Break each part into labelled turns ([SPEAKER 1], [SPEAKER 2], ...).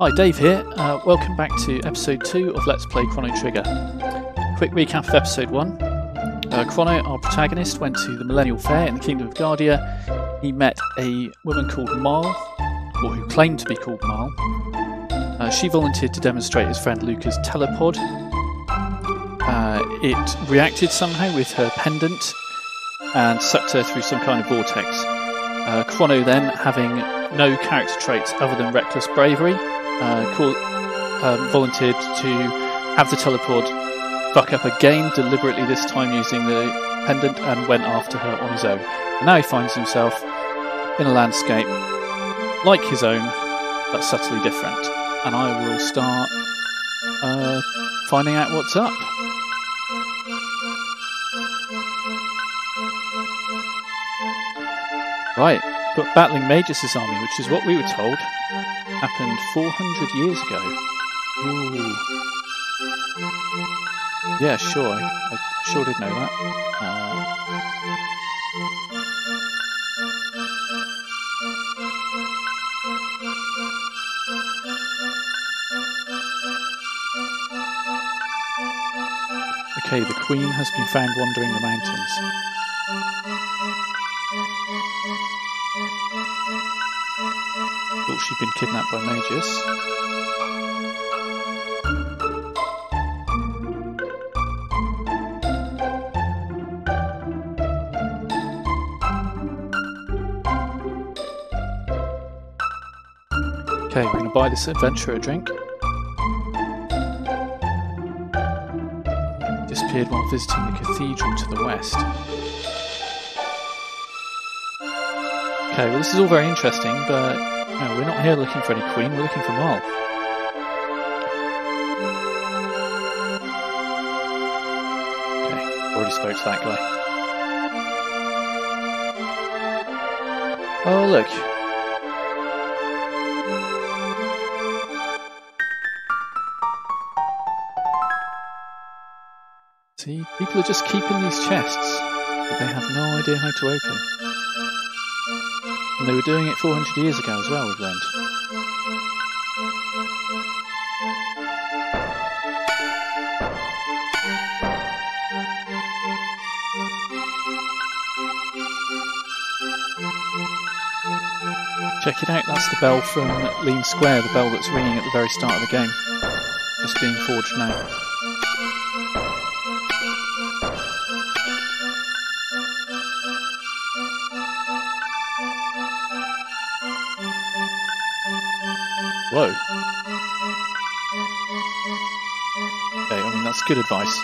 [SPEAKER 1] Hi, Dave here. Welcome back to episode 2 of Let's Play Chrono Trigger. Quick recap of episode 1. Chrono, our protagonist, went to the Millennial Fair in the Kingdom of Guardia. He met a woman called Marle, or who claimed to be called Marle. She volunteered to demonstrate his friend Luca's telepod. It reacted somehow with her pendant and sucked her through some kind of vortex. Chrono then, having no character traits other than reckless bravery, volunteered to have the telepod fuck up again, deliberately this time using the pendant, and went after her on his own. And now he finds himself in a landscape like his own, but subtly different. And I will start finding out what's up. Right, but battling Magus' army, which is what we were told happened 400 years ago. Ooh. Yeah, sure, I sure did know that. Okay, the Queen has been found wandering the mountains. Thought she'd been kidnapped by Magus. Okay, we're going to buy this adventurer a drink. Disappeared while visiting the cathedral to the west. Okay, well this is all very interesting, but no, we're not here looking for any queen, we're looking for Marle. Okay, already spoke to that guy. Oh look. See, people are just keeping these chests, but they have no idea how to open. And they were doing it 400 years ago as well, we've learned. Check it out, that's the bell from Lean Square, the bell that's ringing at the very start of the game. Just being forged now. Whoa. Okay, I mean that's good advice.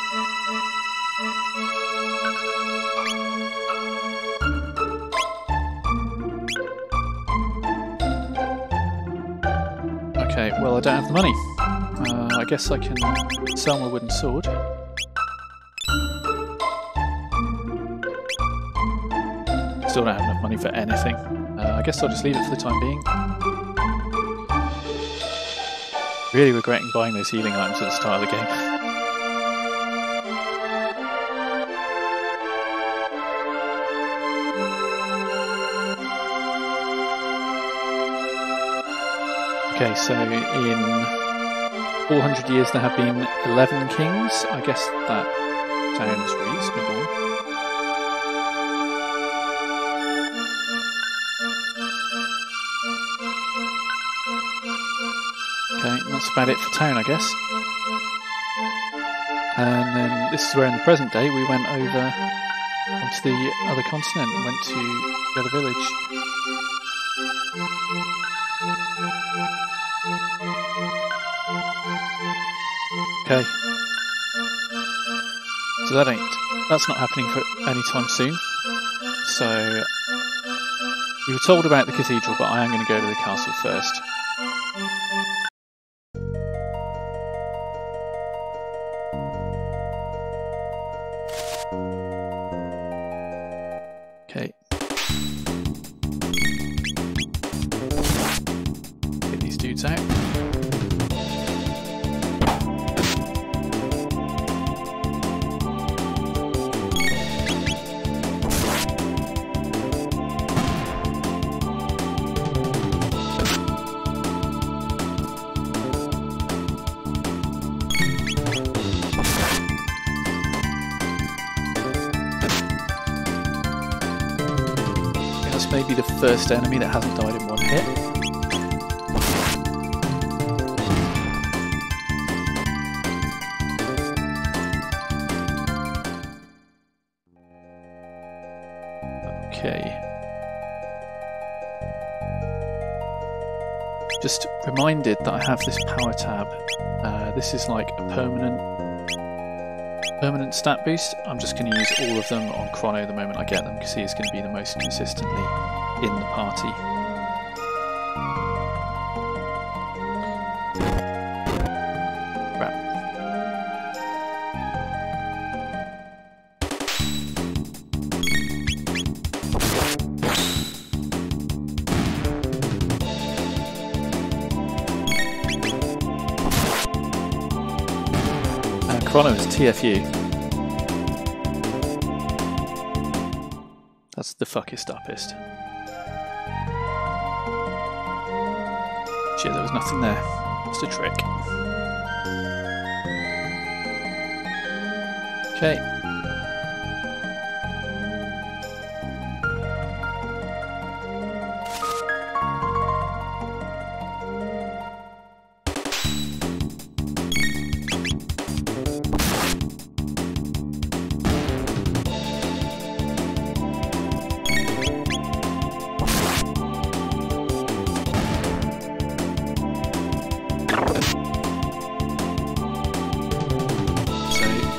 [SPEAKER 1] Okay, well I don't have the money. I guess I can sell my wooden sword. Still don't have enough money for anything. I guess I'll just leave it for the time being. Really regretting buying those healing items at the start of the game. Okay, so in 400 years there have been 11 kings. I guess that sounds reasonable. Okay, that's about it for town, I guess. And then this is where in the present day we went over onto the other continent and went to the other village. Okay. So that's not happening for any time soon. So we were told about the cathedral, but I am going to go to the castle first. Okay. Get these dudes out. maybe the first enemy that hasn't died in one hit. Okay. Just reminded that I have this power tab. This is like a permanent stat boost. I'm just going to use all of them on Chrono the moment I get them, because he is going to be the most consistently in the party. Crap. Chrono is TFU. That's the fuckest uppest. Shit, there was nothing there. Just a trick. Okay.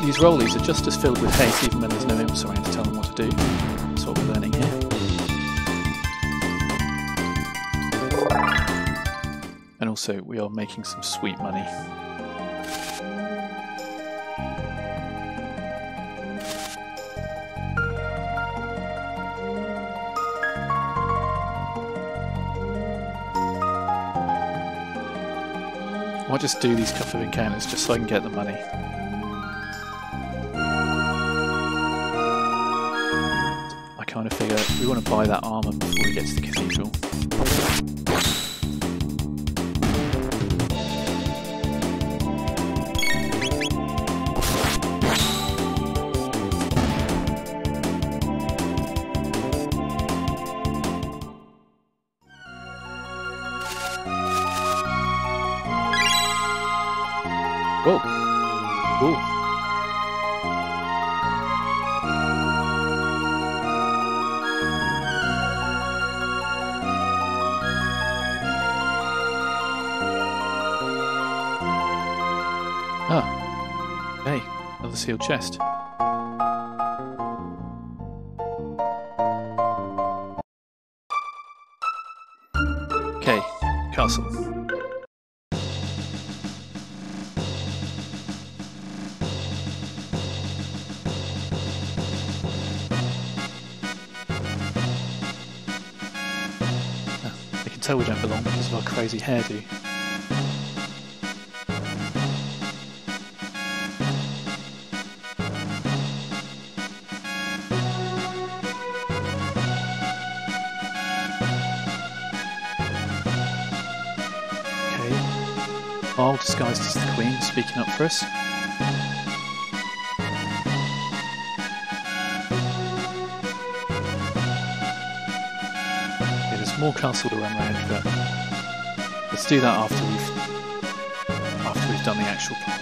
[SPEAKER 1] These rollies are just as filled with hate even when there's no imps around to tell them what to do. That's what we're learning here. And also, we are making some sweet money. I might just do these couple of encounters just so I can get the money. I kind of figure we want to buy that armour before we get to the cathedral. Whoa! Ooh. Ah. Hey, another sealed chest. Okay, castle. Tell we don't belong because of our crazy hairdo. Okay, Marl disguised as the Queen speaking up for us. More castle to run around, but let's do that after we've done the actual plot.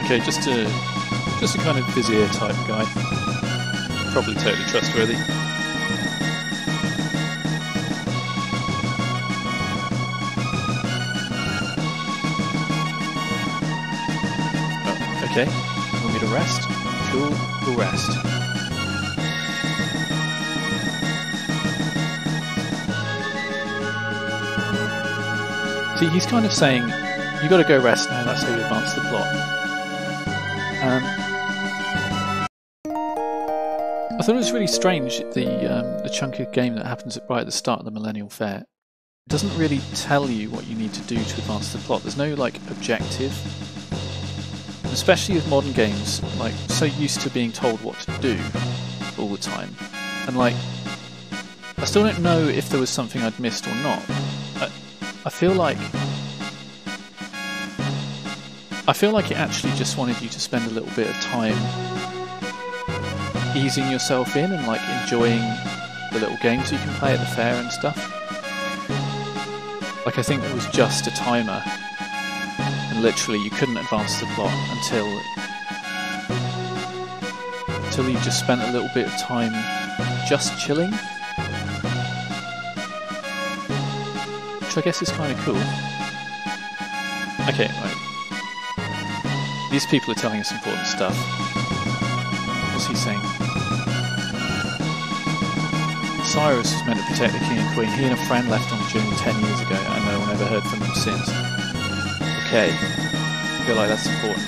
[SPEAKER 1] Okay, just a kind of vizier type guy, probably totally trustworthy. Okay, want me to rest? Cool, we'll rest. See, he's kind of saying, you got to go rest now, that's how you advance the plot. I thought it was really strange, the chunk of game that happens right at the start of the Millennial Fair. It doesn't really tell you what you need to do to advance the plot. There's no, like, objective. Especially with modern games, like, so used to being told what to do all the time. And, like, I still don't know if there was something I'd missed or not. I feel like feel like it actually just wanted you to spend a little bit of time easing yourself in and like enjoying the little games you can play at the fair and stuff. Like I think there was just a timer and literally you couldn't advance the plot until you just spent a little bit of time just chilling. Which I guess is kind of cool. Okay, right. These people are telling us important stuff. What's he saying? Cyrus was meant to protect the king and queen. He and a friend left on the journey 10 years ago and no one ever heard from them since. Okay. I feel like that's important.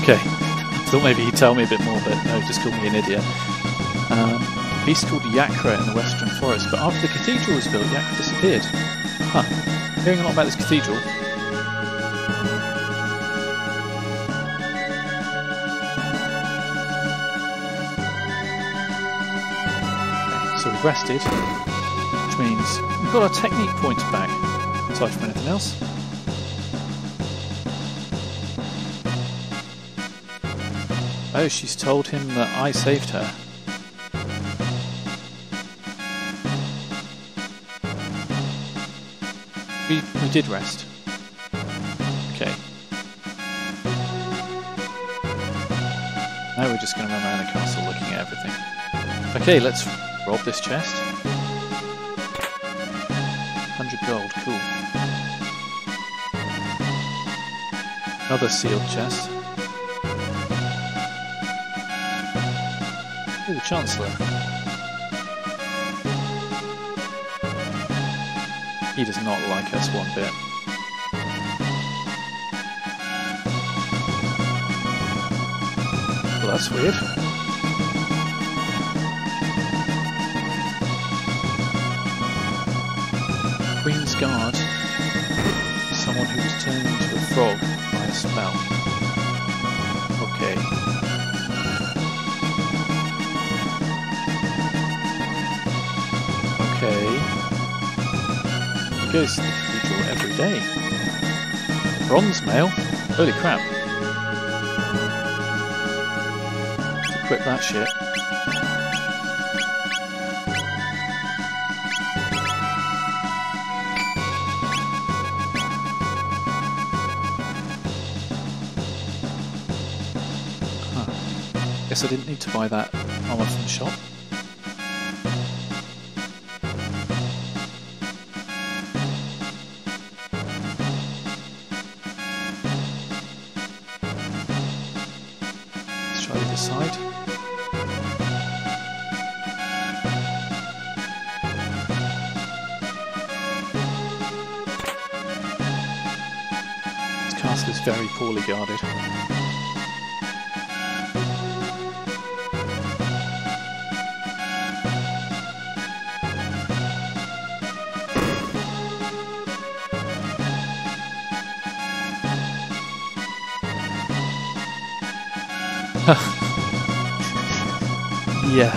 [SPEAKER 1] Okay. Thought maybe he'd tell me a bit more, but no, just called me an idiot. Beast called Yakra in the Western Forest, but after the cathedral was built, Yakra disappeared. Huh. Hearing a lot about this cathedral. Okay, so we've rested, which means we've got our technique points back, aside from anything else. Oh, she's told him that I saved her. We did rest. Okay. Now we're just going to run around the castle looking at everything. Okay, let's rob this chest. 100 gold, cool. Another sealed chest. Oh, the Chancellor. He does not like us one bit. Well, that's weird. Queen's Guard is someone who was turned into a frog by a spell. Okay. Okay. He goes to the cathedral every day. Bronze mail? Holy crap. Let's equip that shit. Huh. Guess I didn't need to buy that armor from the shop. Side. This castle is very poorly guarded. Yeah.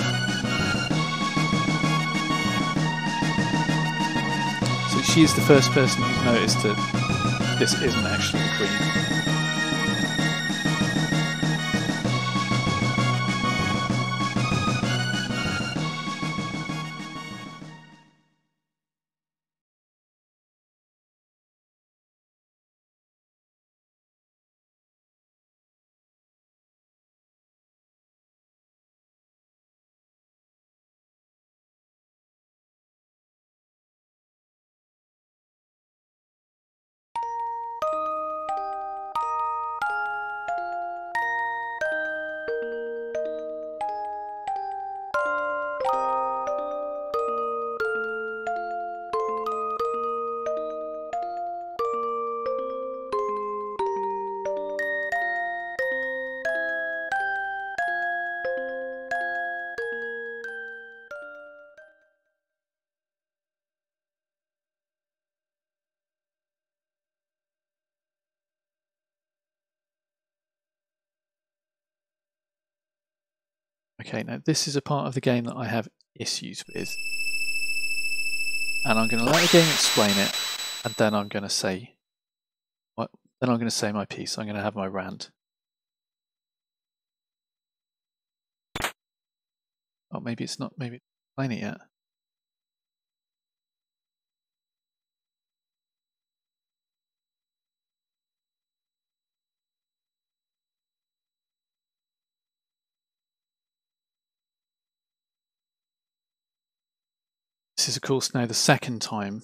[SPEAKER 1] So she's the first person who's noticed that this isn't actually the queen. Okay, now this is a part of the game that I have issues with. and I'm going to let the game explain it, and then I'm going to say what. Then I'm going to say my piece. I'm going to have my rant. Oh, maybe it's not. Maybe it's not explain it yet. This is, of course, now the second time,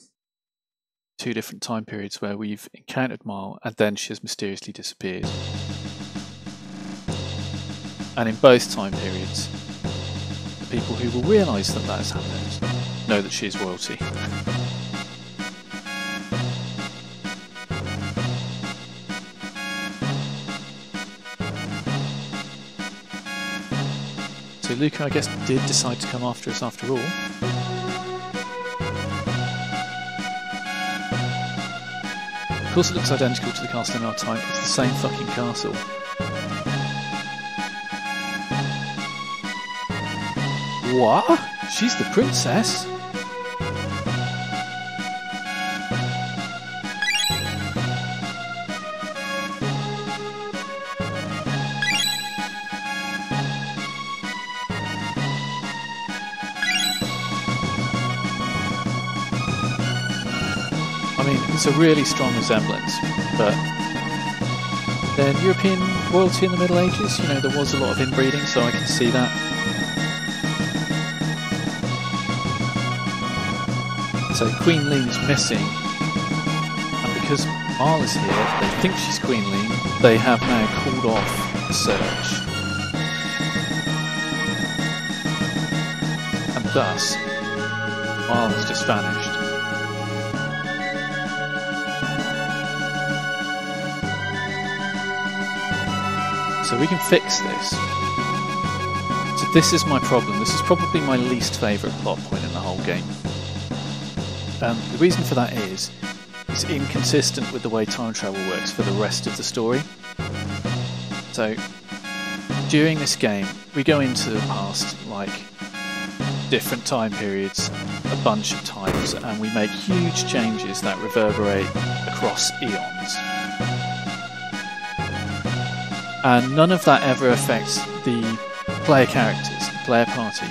[SPEAKER 1] 2 different time periods where we've encountered Marle and then she has mysteriously disappeared. And in both time periods, the people who will realise that that has happened know that she is royalty. So Luca, I guess, did decide to come after us after all. Of course it looks identical to the castle in our time, it's the same fucking castle. What? She's the princess? It's a really strong resemblance, but then European royalty in the Middle Ages, you know, there was a lot of inbreeding, so I can see that. So Queen Lean is missing, and because Marle is here, they think she's Queen Lean, they have now called off the search. And thus, Marle has just vanished. So we can fix this. So this is my problem. This is probably my least favourite plot point in the whole game. The reason for that is it's inconsistent with the way time travel works for the rest of the story. So during this game, we go into the past like different time periods a bunch of times, and we make huge changes that reverberate across eons. And none of that ever affects the player characters, the player party.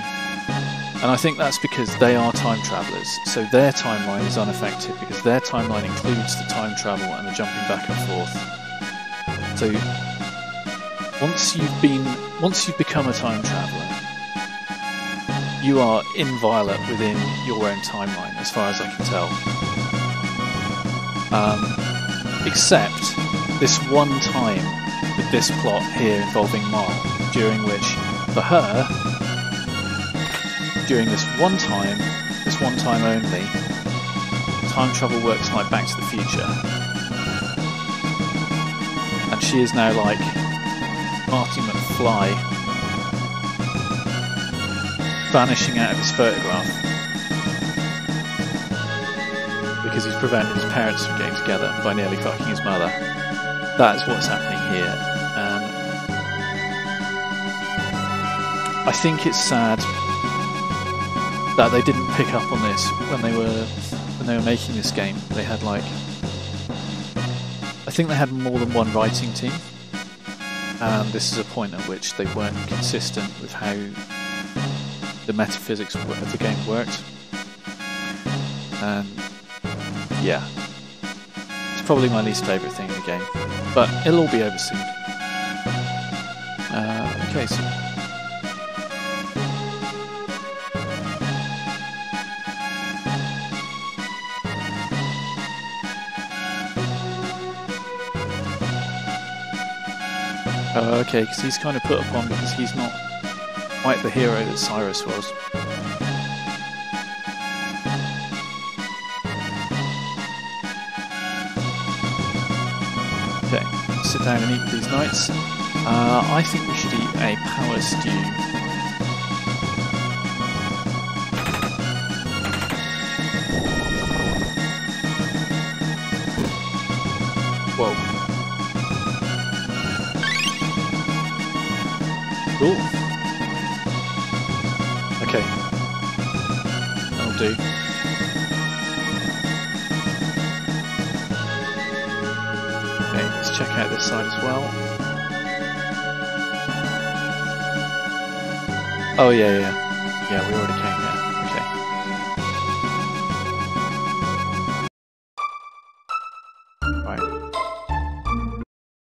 [SPEAKER 1] And I think that's because they are time travellers, so their timeline is unaffected because their timeline includes the time travel and the jumping back and forth. So once you've become a time traveller, you are inviolate within your own timeline, as far as I can tell. Except this one time with this plot here involving Marle, during which, for her, during this one time only, time travel works like Back to the Future. And she is now like Marty McFly, vanishing out of his photograph because he's prevented his parents from getting together by nearly fucking his mother. That's what's happening here. I think it's sad that they didn't pick up on this when they were making this game. They had I think they had more than one writing team, and this is a point at which they weren't consistent with how the metaphysics of the game worked. And yeah, it's probably my least favourite thing in the game, but it'll all be over soon. Okay, so okay, because he's kind of put upon because he's not quite the hero that Cyrus was. Okay, sit down and eat with these knights. I think we should eat a power stew. Whoa. Cool. Okay. That'll do. check out this side as well. Oh yeah, we already came here. Okay. Right.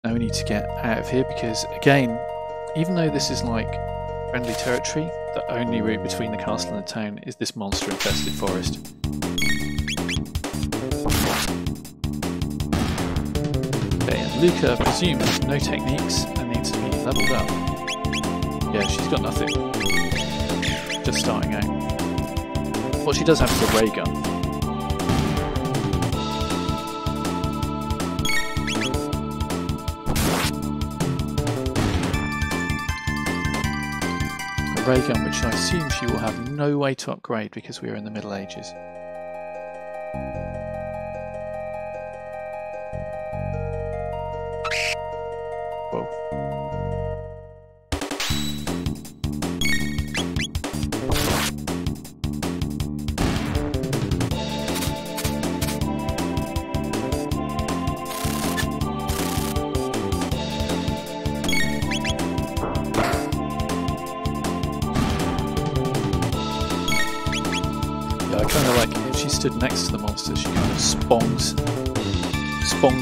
[SPEAKER 1] Now we need to get out of here because, again, even though this is like friendly territory, the only route between the castle and the town is this monster-infested forest. Okay, and Luca presumes no techniques and needs to be leveled up. Yeah, she's got nothing. Just starting out. What she does have is a ray gun. A ray gun which I assume she will have no way to upgrade because we are in the Middle Ages. Whoa. Stood next to the monster, she kind of spongs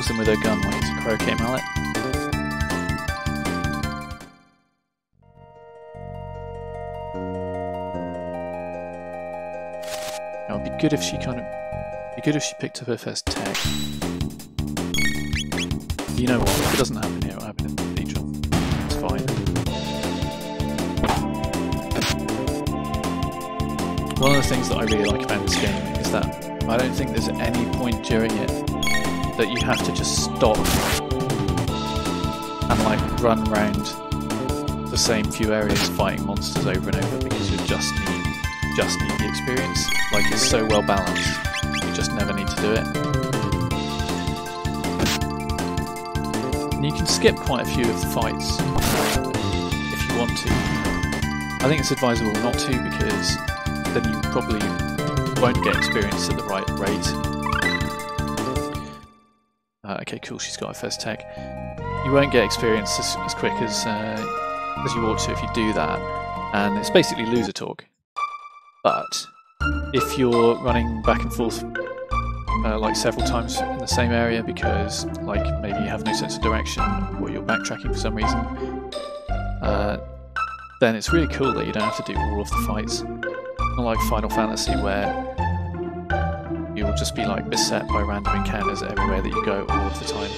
[SPEAKER 1] them with her gun like it's a croquet mallet. Now it'd be good if she picked up her first tag. You know what? If it doesn't happen here, it'll happen in the cathedral. It's fine. One of the things that I really like about this game is that I don't think there's any point during it that you have to just stop and like run around the same few areas fighting monsters over and over because you just need the experience. Like, it's so well balanced, you just never need to do it. And you can skip quite a few of the fights if you want to. I think it's advisable not to because then you probably won't get experience at the right rate. Okay, cool, she's got her first tag. You won't get experience as quick as you ought to if you do that, and it's basically loser talk. But if you're running back and forth like several times in the same area because like maybe you have no sense of direction or you're backtracking for some reason, then it's really cool that you don't have to do all of the fights. Not like Final Fantasy where you'll just be like beset by random encounters everywhere that you go all of the time.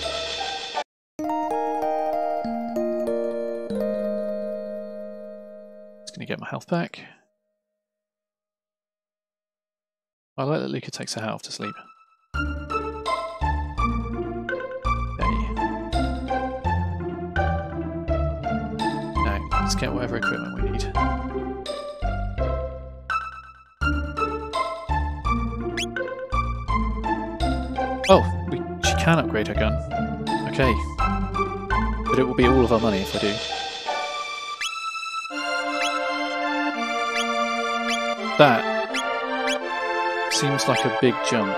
[SPEAKER 1] Just gonna get my health back. I like that Luca takes her hat off to sleep. Okay. Now, let's get whatever equipment we need. Oh, she can upgrade her gun. Okay. But it will be all of our money if I do. That seems like a big jump.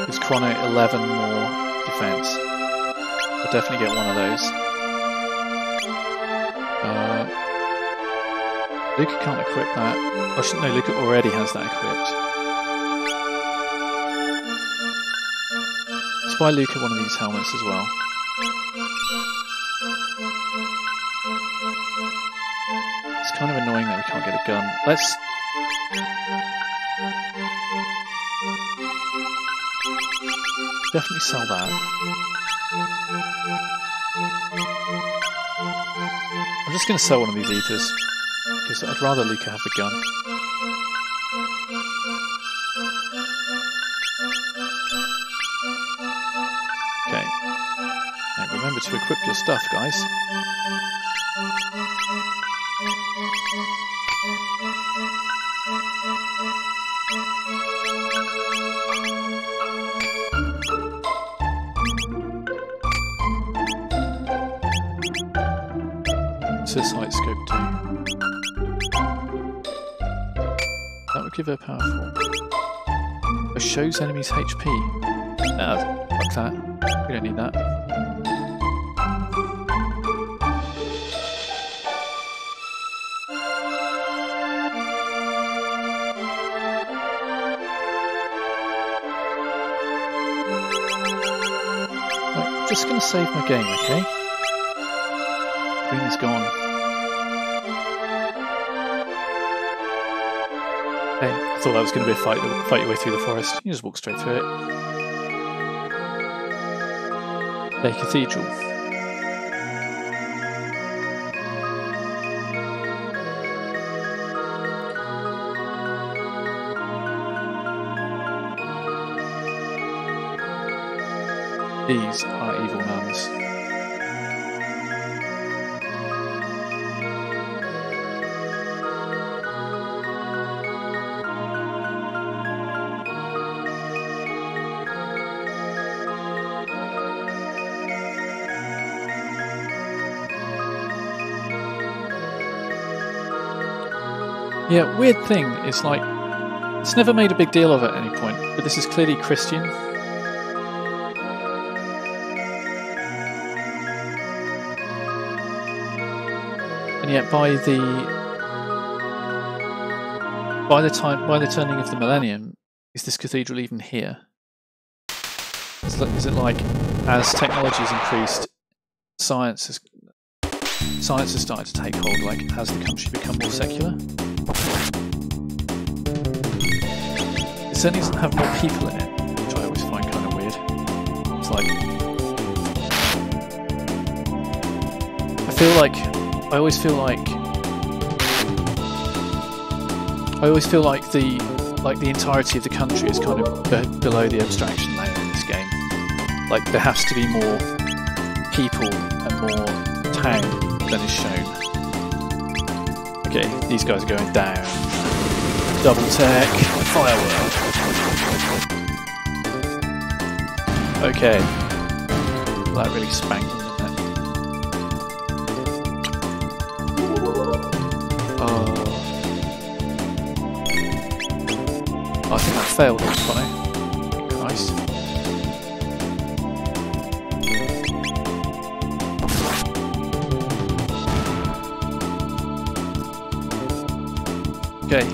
[SPEAKER 1] Gives Chrono 11 more defense. I'll definitely get one of those. Luca can't equip that. Oh, no, Luca already has that equipped. Let's buy Luca one of these helmets as well. It's kind of annoying that we can't get a gun. Let's... definitely sell that. I'm just going to sell one of these ethers, because I'd rather Luca have the gun. Okay. Now remember to equip your stuff, guys. Sight scope 2. That would give her power 4. It shows enemies HP. I'll Fuck that. We don't need that. Right, just going to save my game, okay? Green is gone. Okay, I thought that was going to be a fight your way through the forest. You just walk straight through it. Bay Cathedral. These are evil nuns. Yeah, weird thing is like, it's never made a big deal of it at any point, but this is clearly Christian. And yet by the turning of the millennium, is this cathedral even here? Is it like, as technology has increased, science has started to take hold, like, has the country become more secular? It certainly doesn't have more people in it, which I always find kind of weird. It's like, I always feel like the entirety of the country is kind of below the abstraction layer in this game. Like, there has to be more people and more town than is shown. Okay, these guys are going down. Double tech, firework. Okay. Well, that really spanked them, didn't it? Oh. I think that failed, that was funny. Christ. Okay.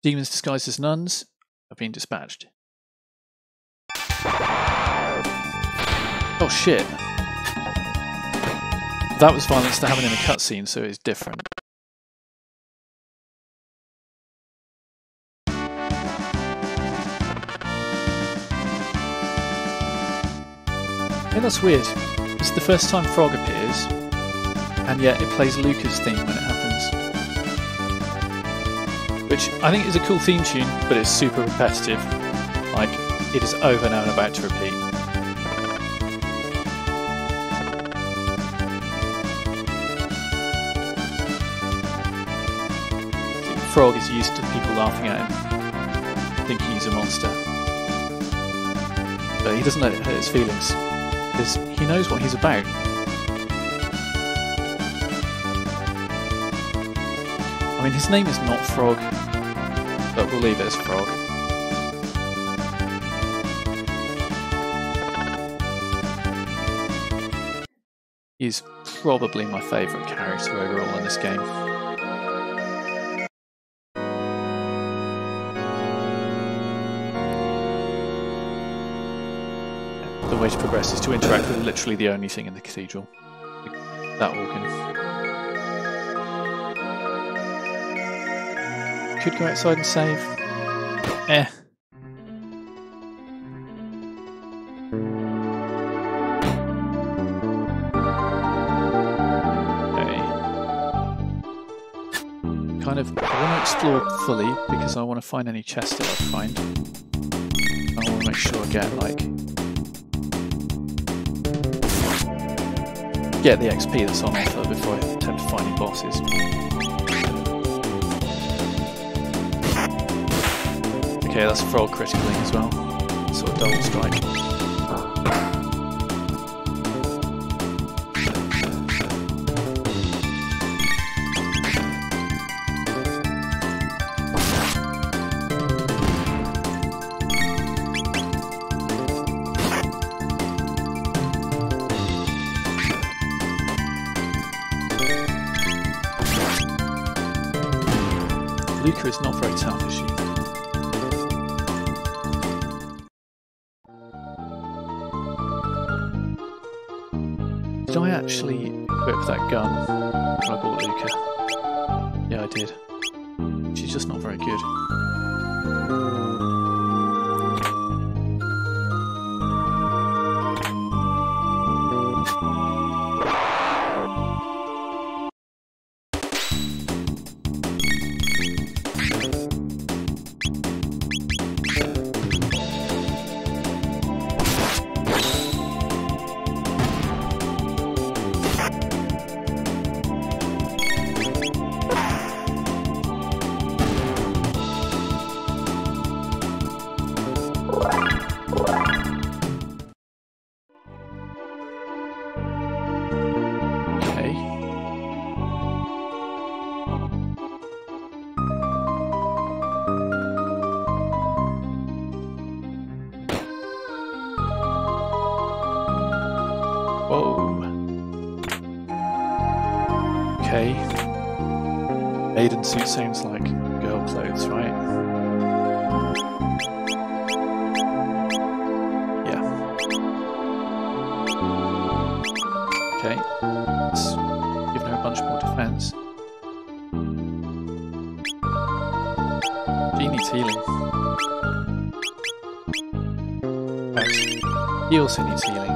[SPEAKER 1] Demons disguised as nuns have been dispatched. Oh shit. That was violence to happen in a cutscene, so it's different. Yeah, that's weird. It's the first time Frog appears, and yet it plays Luca's theme when it happens. Which I think is a cool theme tune, but it's super repetitive. Like, it is over now and about to repeat. Frog is used to people laughing at him, thinking he's a monster. But he doesn't let it hurt his feelings, because he knows what he's about. I mean, his name is not Frog, but we'll leave it as Frog. He's probably my favourite character overall in this game. The way to progress is to interact with literally the only thing in the cathedral. That organ. Could go outside and save. Eh. Okay. Kind of, I want to explore fully because I want to find any chests that I find. I want to make sure I get, like, get the XP that's on offer before I attempt to find any bosses. Okay, that's Frog criticaling as well. Sort of double strike. Luca is not very tough, is she? Did I actually equip that gun when I bought Luca? Yeah, I did. She's just not very good. Okay. Maiden suit sounds like girl clothes, right? Yeah. Okay. Let's give her a bunch more defense. She needs healing. Right. He also needs healing.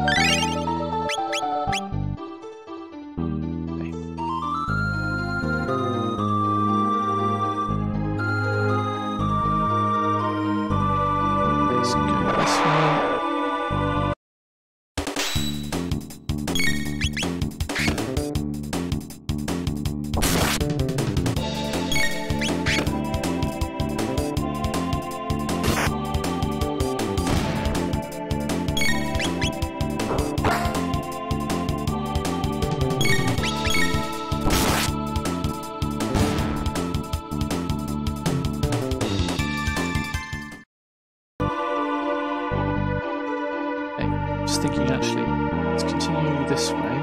[SPEAKER 1] Thinking actually, let's continue this way.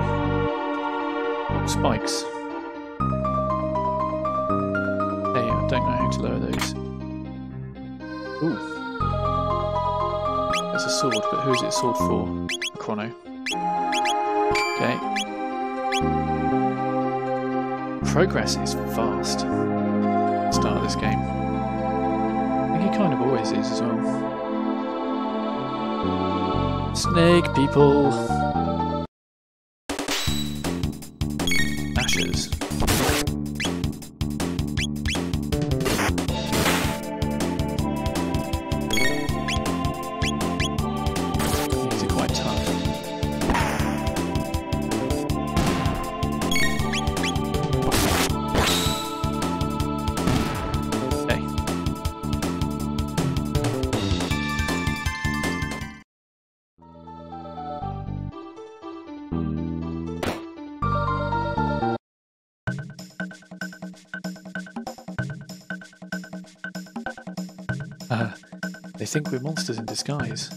[SPEAKER 1] Spikes. Hey, I don't know how to lower those. Ooh. There's a sword, but who is it a sword for? A chrono. Okay. Progress is fast. Start of this game. I think it kind of always is as well. Snake people. Ashes. These are quite tough. Okay. They think we're monsters in disguise.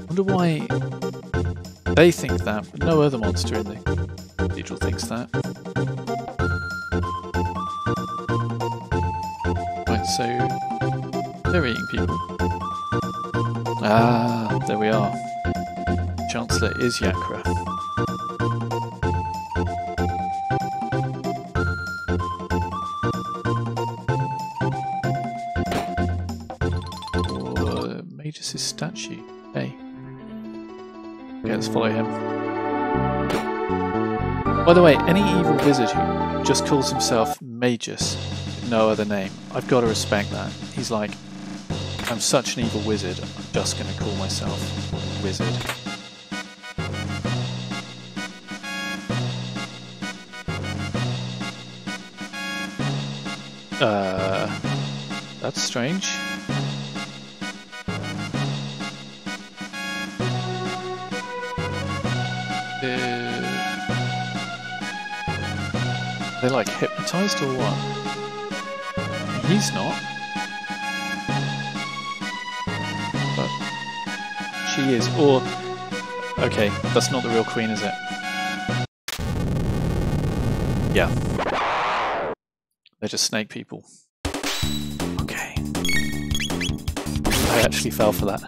[SPEAKER 1] Wonder why they think that, but no other monster in the cathedral thinks that. Right, so they're eating people. Ah, there we are. Chancellor is Yakra. Magus' statue. Hey. Okay, let's follow him. By the way, any evil wizard who just calls himself Magus with no other name, I've got to respect that. He's like, I'm such an evil wizard, I'm just going to call myself Wizard. That's strange. They're like hypnotized or what? He's not. But she is. Or, okay, that's not the real queen, is it? Yeah. They're just snake people. Okay. I actually fell for that.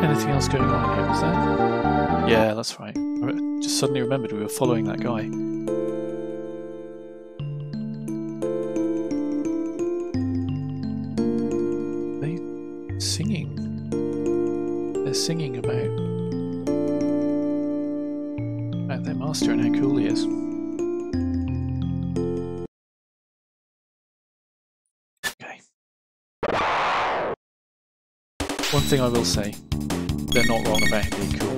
[SPEAKER 1] Anything else going on here, was there? Yeah, that's right. I just suddenly remembered we were following that guy. Are they singing? They're singing about their master and how cool he is. Okay. One thing I will say. They're not wrong about him being cool.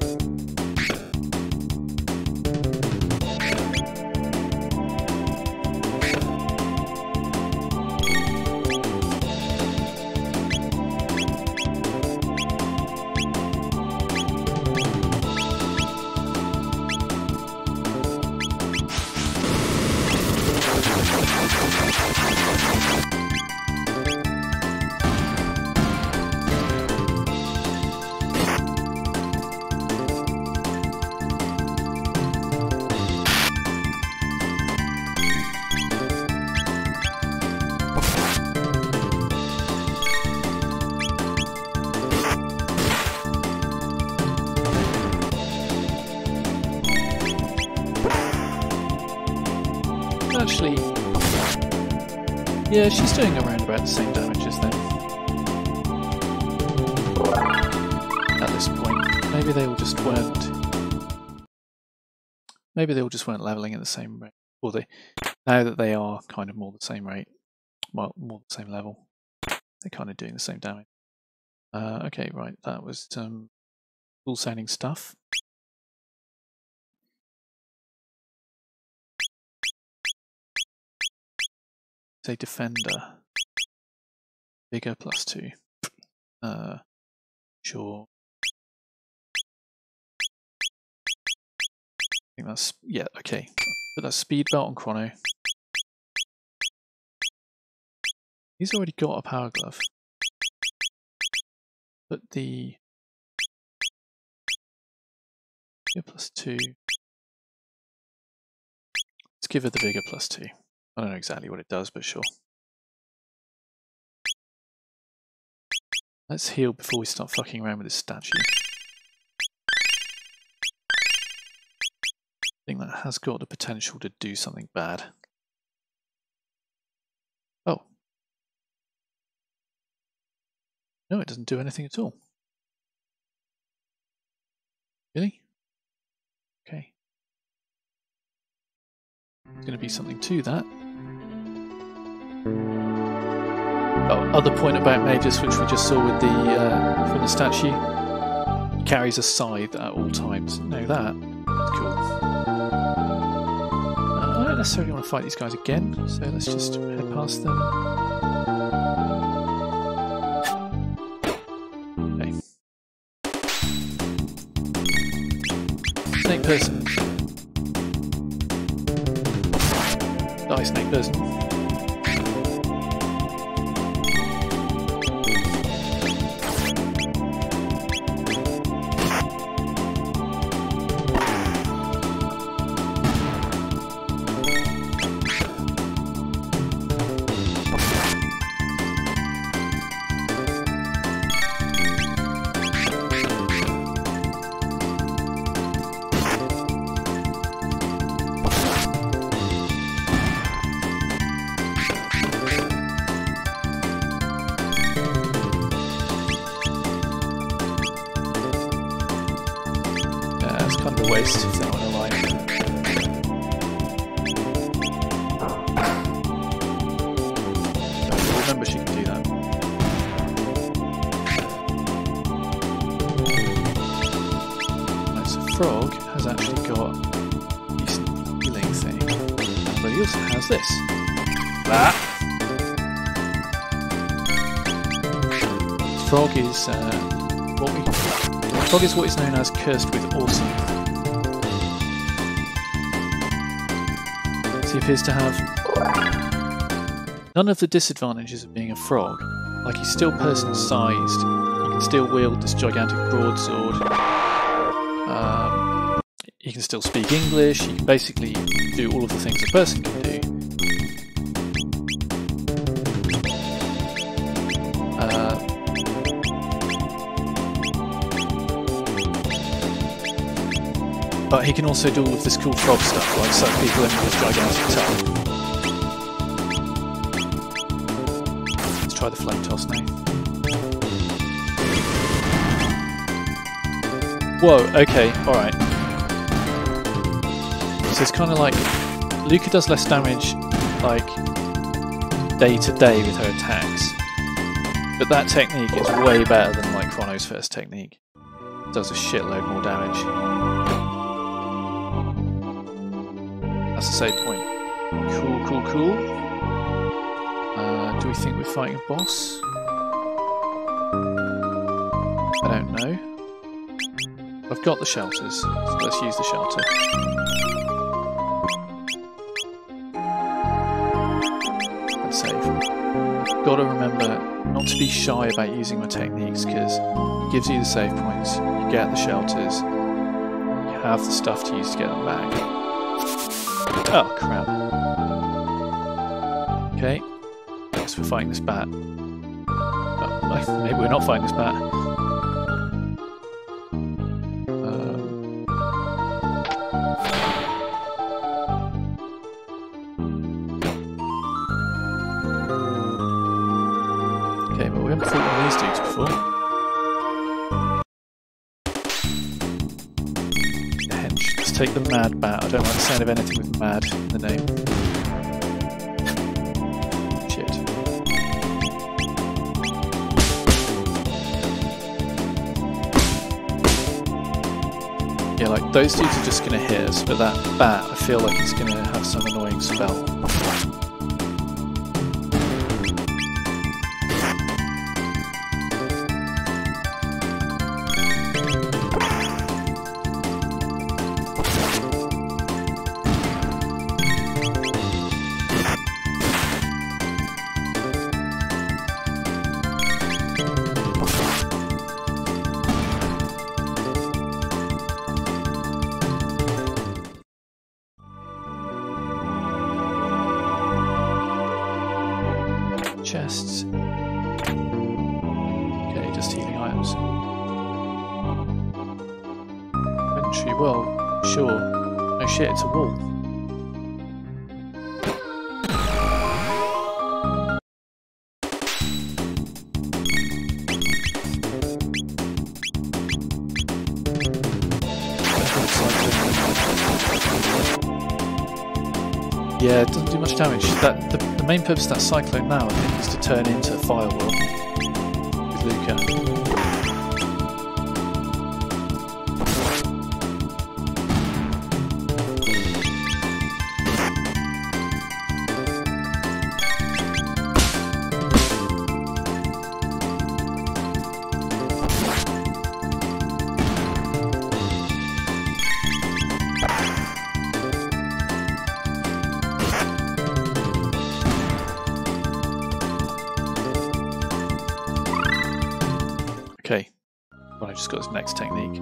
[SPEAKER 1] Actually, yeah, she's doing around about the same damage as them. At this point, maybe they all just weren't. Maybe they all just weren't leveling at the same rate. Or they, now that they are kind of more the same rate, well, more the same level, they're kind of doing the same damage. Okay, right, that was cool sounding stuff. Say defender, bigger +2. Sure. I think that's, yeah, okay. Put that speed belt on Chrono. He's already got a power glove. Put the bigger +2. Let's give her the bigger +2. I don't know exactly what it does, but sure. Let's heal before we start fucking around with this statue. I think that has got the potential to do something bad. Oh. No, it doesn't do anything at all. Really? Okay. There's going to be something to that. Oh, other point about Magus, which we just saw with the from the statue, he carries a scythe at all times. Now that's cool. I don't necessarily want to fight these guys again, so let's just head past them. Okay. Snake person. Die, snake person. Waste if they're not alive. this? That. Frog is what is known as cursed with awesome. So he appears to have none of the disadvantages of being a frog. Like, he's still person-sized. He can still wield this gigantic broadsword. He can still speak English. He can basically do all of the things a person can do. But he can also do all of this cool frog stuff, like suck people in with his gigantic tongue. Let's try the flame toss now. Whoa, okay, alright. So it's kind of like Lucca does less damage, like, day to day with her attacks. But that technique is way better than, like, Chrono's first technique. It does a shitload more damage. That's the save point. Cool, cool, cool. Do we think we're fighting a boss? I don't know. I've got the shelters, so let's use the shelter. Let's save. Gotta remember not to be shy about using my techniques, because it gives you the save points, you get the shelters, you have the stuff to use to get them back. Oh, crap. Okay. Guess we're fighting this bat. Oh, maybe we're not fighting this bat. Okay, but we haven't fought one of these dudes before. Let's take the mad bat. I don't like the sound of anything with mad in the name. Shit. Yeah, like, those dudes are just going to hit us, but that bat, I feel like it's going to have some annoying spell. Chests. Okay, just healing items. Inventory, well, sure. No shit, it's a wall. Yeah, it doesn't do much damage. The main purpose of that cyclone now, I think, is to turn into a firewall with Lucca. Okay, well, I just got his next technique.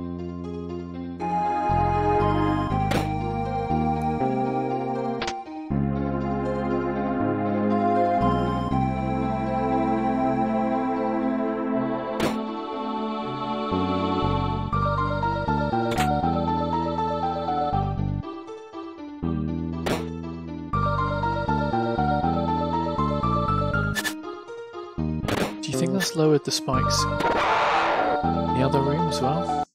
[SPEAKER 1] Do you think that's lowered the spikes in the other room as well?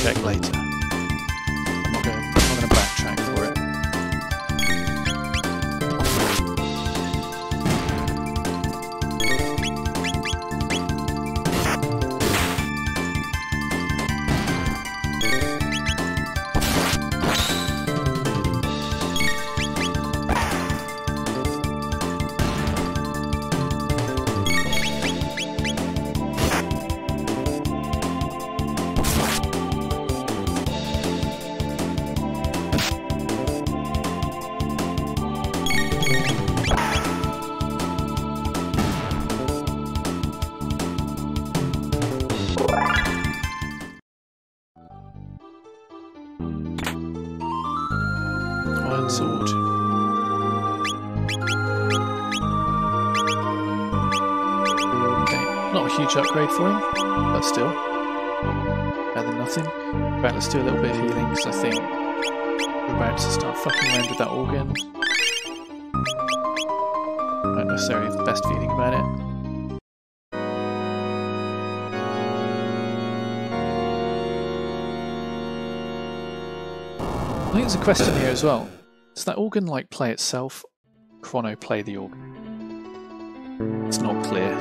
[SPEAKER 1] check later. I'm not going to backtrack for it. Iron sword. Okay, not a huge upgrade for him, but still better than nothing. Right, let's do a little bit of healing because I think we're about to start fucking around with that organ. Not necessarily have the best feeling about it. I think there's a question here as well. Does that organ like play itself? Chrono play the organ? It's not clear.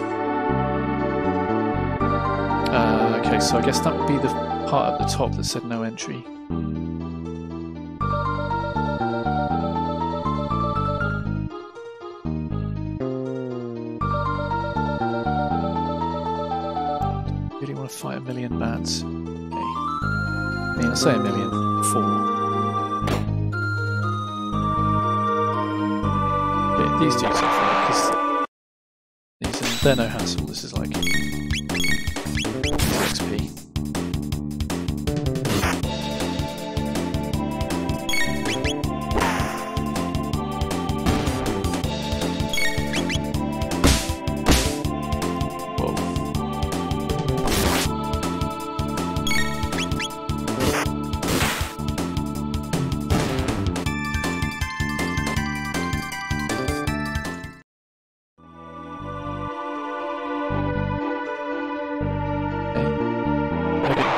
[SPEAKER 1] Okay, so I guess that would be the part at the top that said no entry. Really want to fight 1,000,000 bats. Okay. I mean, I'll say 1,000,000. 4. These dudes are fine because they're no hassle. This is like XP.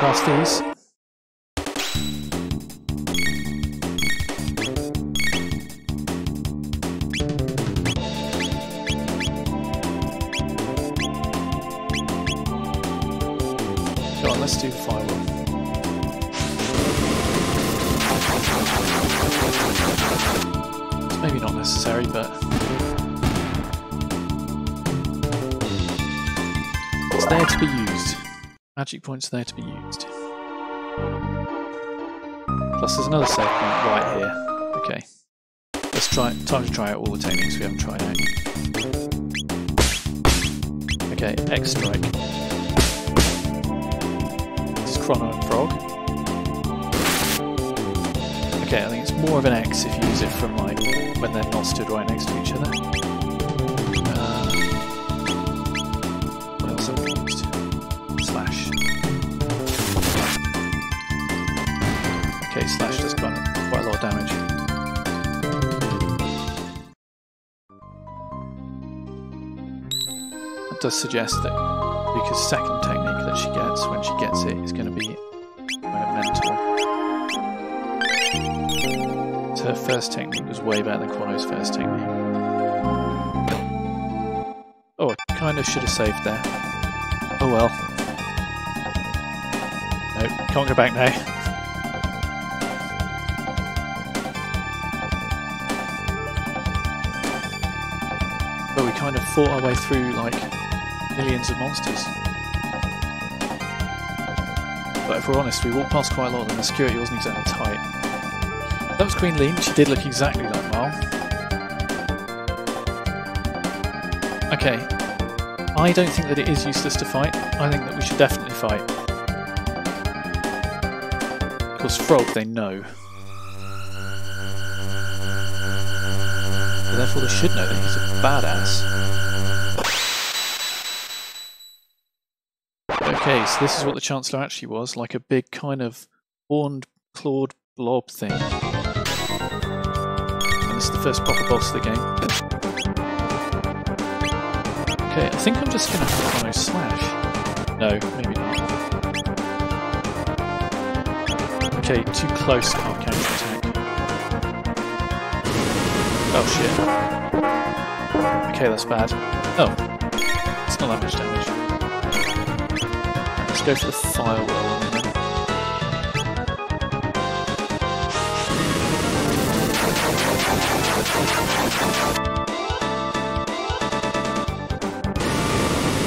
[SPEAKER 1] Past these. Go on, let's do the firewall. It's maybe not necessary, but it's there to be used. Magic points are there to be used. Plus there's another save point right here. Okay. Let's try time to try out all the techniques we haven't tried out. Okay, X strike. This is Chrono and Frog. Okay, I think it's more of an X if you use it from like when they're not stood right next to each other. What else have we used? Slash. Okay, slash does quite a lot of damage. That does suggest that Luca's second technique that she gets when she gets it is going to be kind of mental. So her first technique was way better than Chrono's first technique. Oh, I kind of should have saved there. Oh well. No, can't go back now. But we kind of fought our way through like millions of monsters. But if we're honest, we walked past quite a lot and the security wasn't exactly tight. That was Queen Lean, she did look exactly like Marl. Okay, I don't think that it is useless to fight, I think that we should definitely fight. Of course, Frog, they know. But therefore they should know that he's a badass. Okay, so this is what the Chancellor actually was, like a big kind of horned, clawed blob thing. And this is the first proper boss of the game. Okay, I think I'm just going to have Chrono slash. No, maybe not. Okay, too close, can't counter-attack. Oh shit. Okay, that's bad. Oh, it's not that much damage. Let's go for the firewall.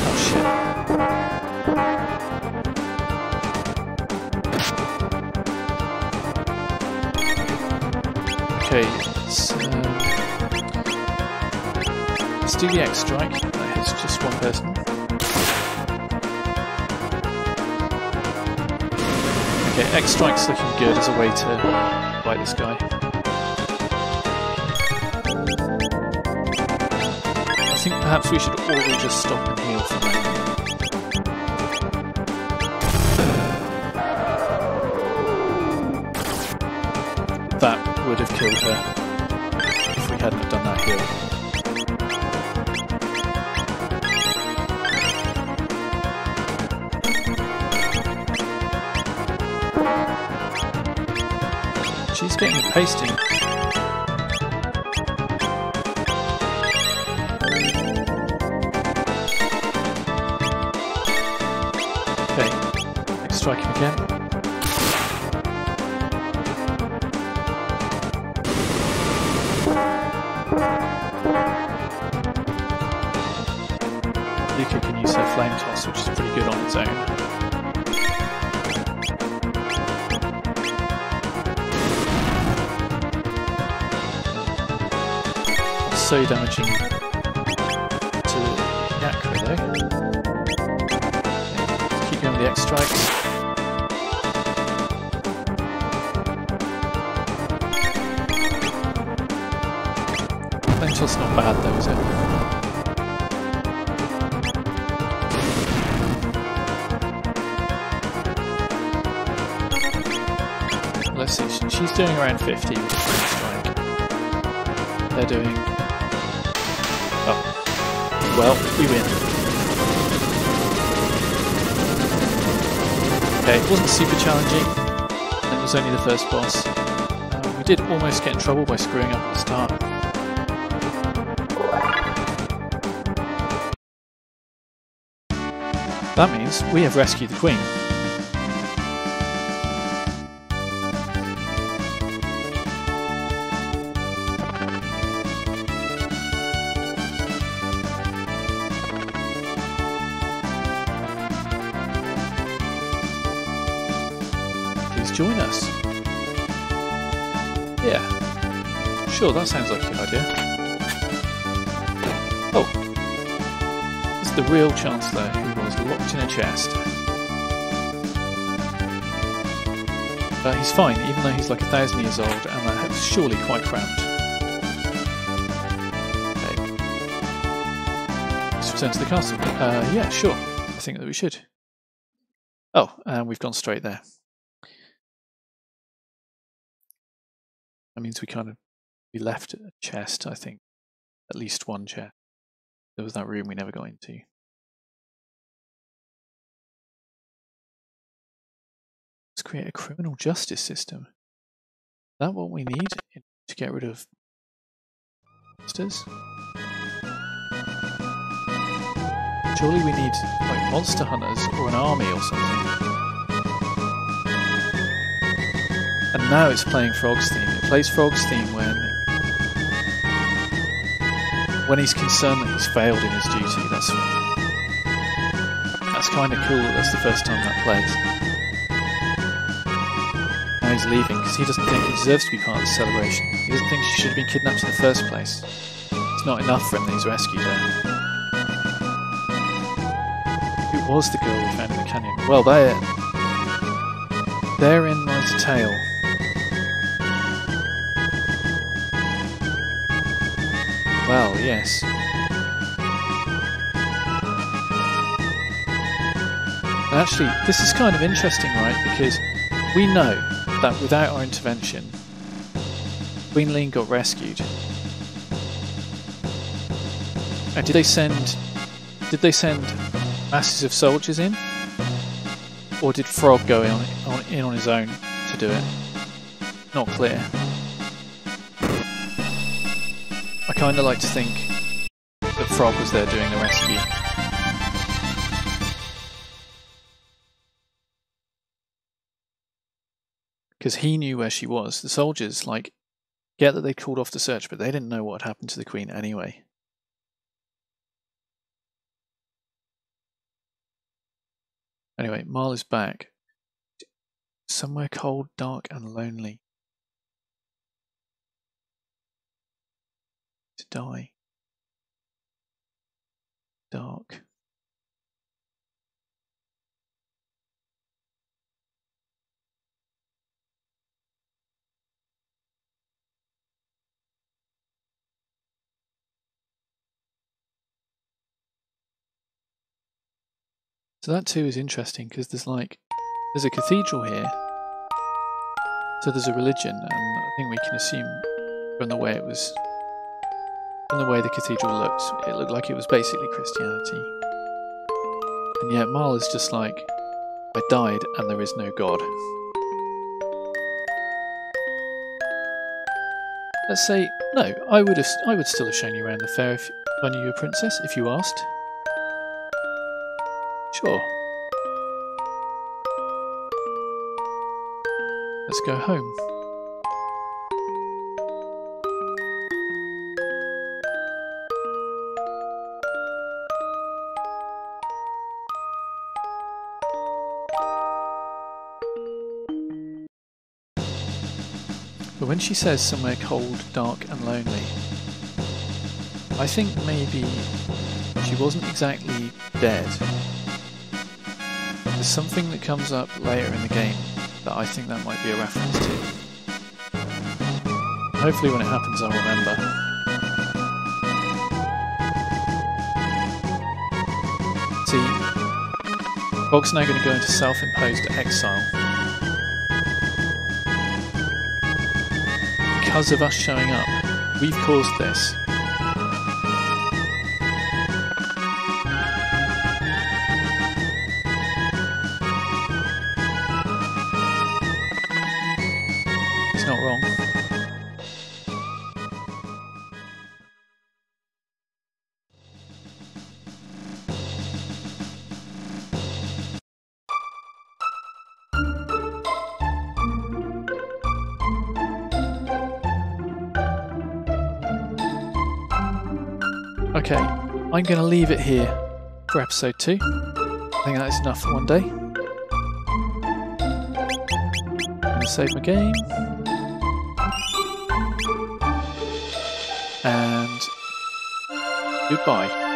[SPEAKER 1] Oh shit. Okay, let's do the X strike. That hits just one person. Okay, X strike's looking good as a way to fight this guy. I think perhaps we should all just stop and heal for a moment. That would have killed her if we hadn't have done that heal. She's getting a pasting. Okay, let's strike him again. Luca can use her flame toss, which is pretty good on its own. So damaging to Yakra though. Okay, keep going with the X strikes. Flame toss not bad though, is it? Let's see, she's doing around 50 with the flame strike. They're doing... oh. Well, we win. Okay, it wasn't super challenging, and it was only the first boss. We did almost get in trouble by screwing up at the start. That means we have rescued the Queen. Join us. Yeah. Sure, that sounds like a good idea. Oh. This is the real Chancellor who was locked in a chest. He's fine, even though he's like 1,000 years old, and that's surely quite cramped. Okay. Let's return to the castle. Yeah, sure. I think that we should. Oh, and we've gone straight there. That means we left a chest, I think. At least one chest. There was that room we never got into. Let's create a criminal justice system. Is that what we need to get rid of monsters? Surely we need like monster hunters or an army or something. And now it's playing Frog's theme. It plays Frog's theme when he's concerned that he's failed in his duty. That's kind of cool that that's the first time that plays. Now he's leaving because he doesn't think he deserves to be part of the celebration. He doesn't think she should have been kidnapped in the first place. It's not enough for him that he's rescued her. Who was the girl we found in the canyon? Well, therein lies the tale. Well, yes. Actually, this is kind of interesting, right? Because we know that without our intervention, Queen Leene got rescued. And did they send masses of soldiers in? Or did Frog go in on his own? to do it. Not clear. I kind of like to think that Frog was there doing the rescue. Because he knew where she was. The soldiers, like, get that they called off the search, but they didn't know what had happened to the Queen anyway. Anyway, Marle is back. Somewhere cold, dark, and lonely. To die. Dark. So that too is interesting because there's a cathedral here. So there's a religion, and I think we can assume from the way the cathedral looked, it looked like it was basically Christianity. And yet Marle is just like, I died and there is no God. Let's say, no, I would still have shown you around the fair if I knew you were a princess, if you asked. Sure. Let's go home. But when she says somewhere cold, dark and lonely, I think maybe she wasn't exactly dead. There's something that comes up later in the game that I think that might be a reference to. Hopefully when it happens I'll remember. See, Frog's now going to go into self-imposed exile. Because of us showing up, we've caused this. He's not wrong. Okay, I'm going to leave it here for episode 2. I think that is enough for one day. I'm going to save my game. And goodbye.